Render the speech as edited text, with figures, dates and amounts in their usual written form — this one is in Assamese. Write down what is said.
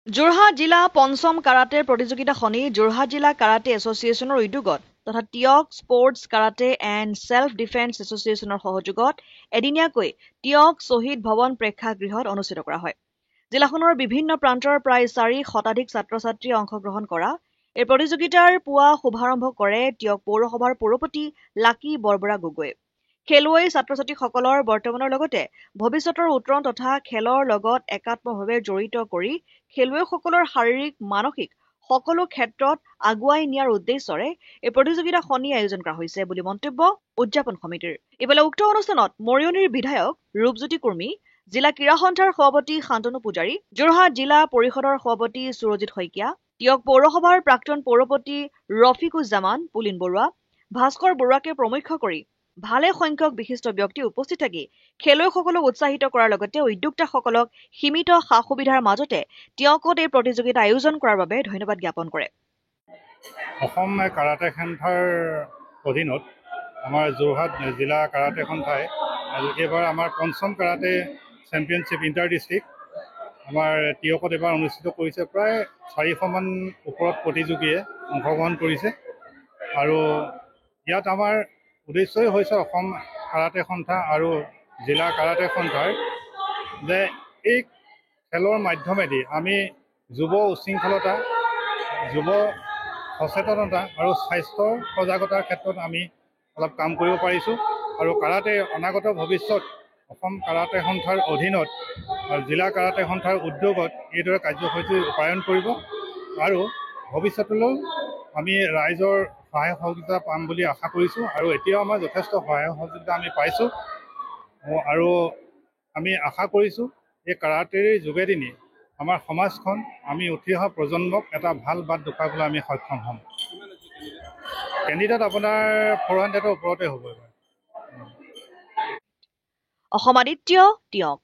যোৰহাট জিলা পঞ্চম কাৰাটে প্ৰতিযোগিতাখনি যোৰহাট জিলা কাৰাটে এছ'চিয়েশ্যনৰ উদ্যোগত তথা Teok sports karate and self defence এছ'চিয়েশ্যনৰ সহযোগত এদিনীয়াকৈ টিয়ক শ্বহীদ ভৱন প্ৰেক্ষাগৃহত অনুষ্ঠিত কৰা হয়। জিলাখনৰ বিভিন্ন প্ৰান্তৰ প্ৰায় 4 শতাধিক ছাত্ৰ ছাত্ৰীয়ে অংশগ্ৰহণ কৰা এই প্ৰতিযোগিতাৰ পুৱা শুভাৰম্ভ কৰে টিয়ক পৌৰসভাৰ পৌৰপতি লাকী বৰবৰা গগৈয়ে। খেলুৱৈ ছাত্ৰ ছাত্ৰীসকলৰ বৰ্তমানৰ লগতে ভৱিষ্যতৰ উত্তৰণ তথা খেলৰ লগত একাত্মভাৱে জড়িত কৰি খেলুৱৈসকলৰ শাৰীৰিক মানসিক সকলো ক্ষেত্ৰত আগুৱাই নিয়াৰ উদ্দেশ্যৰে এই প্ৰতিযোগিতাখনি আয়োজন কৰা হৈছে বুলি মন্তব্য উদযাপন সমিতিৰ। ইফালে উক্ত অনুষ্ঠানত মৰিয়নিৰ বিধায়ক ৰূপজ্যোতি কুৰ্মী, জিলা ক্ৰীড়া সন্থাৰ সভাপতি শান্তনু পূজাৰী, যোৰহাট জিলা পৰিষদৰ সভাপতি সুৰজিৎ শইকীয়া, টিয়ক পৌৰসভাৰ প্ৰাক্তন পৌৰপতি ৰফিকুজ্জামান পুলিন বৰুৱা, ভাস্কৰ বৰুৱাকে প্ৰমুখ্য কৰি ভালে সংখ্যক বিশিষ্ট ব্যক্তি উপস্থিত থাকি খেলুৱৈসকলক উৎসাহিত কৰাৰ লগতে উদ্যোক্তাসকলক সীমিত সা সুবিধাৰ মাজতে টিয়কত এই প্ৰতিযোগিতা আয়োজন কৰাৰ বাবে ধন্যবাদ জ্ঞাপন কৰে। অসম কাৰাটে সন্থাৰ অধীনত আমাৰ যোৰহাট জিলা কাৰাটে সন্থাই এইবাৰ আমাৰ পঞ্চম কাৰাটে চেম্পিয়নশ্বিপ ইণ্টাৰ ডিষ্ট্ৰিক্ট আমাৰ টিয়কত এবাৰ অনুষ্ঠিত কৰিছে। প্ৰায় 400মান ওপৰত প্ৰতিযোগীয়ে অংশগ্ৰহণ কৰিছে আৰু ইয়াত আমাৰ উদ্দেশ্যই হৈছে অসম কাৰাটে সন্থা আৰু জিলা কাৰাটে সন্থাৰ যে এই খেলৰ মাধ্যমেদি আমি যুৱ উশৃংখলতা, যুৱ সচেতনতা আৰু স্বাস্থ্যৰ সজাগতাৰ ক্ষেত্ৰত আমি অলপ কাম কৰিব পাৰিছোঁ আৰু কাৰাটে অনাগত ভৱিষ্যত অসম কাৰাটে সন্থাৰ অধীনত জিলা কাৰাটে সন্থাৰ উদ্যোগত এইদৰে কাৰ্যসূচী ৰূপায়ণ কৰিব আৰু ভৱিষ্যতলৈও আমি ৰাইজৰ সহায় সহযোগিতা পাম বুলি আশা কৰিছোঁ আৰু এতিয়াও আমাৰ যথেষ্ট সহায় সহযোগিতা আমি পাইছোঁ আৰু আমি আশা কৰিছোঁ এই কাৰাটেৰ যোগেদি আমাৰ সমাজখন আমি উঠি অহা প্ৰজন্মক এটা ভাল বাট দেখুৱাবলৈ আমি সক্ষম হ'ম। কেণ্ডিডেট আপোনাৰ 400ৰ ওপৰতে হ'ব। অসম আদিত্য টিয়ক।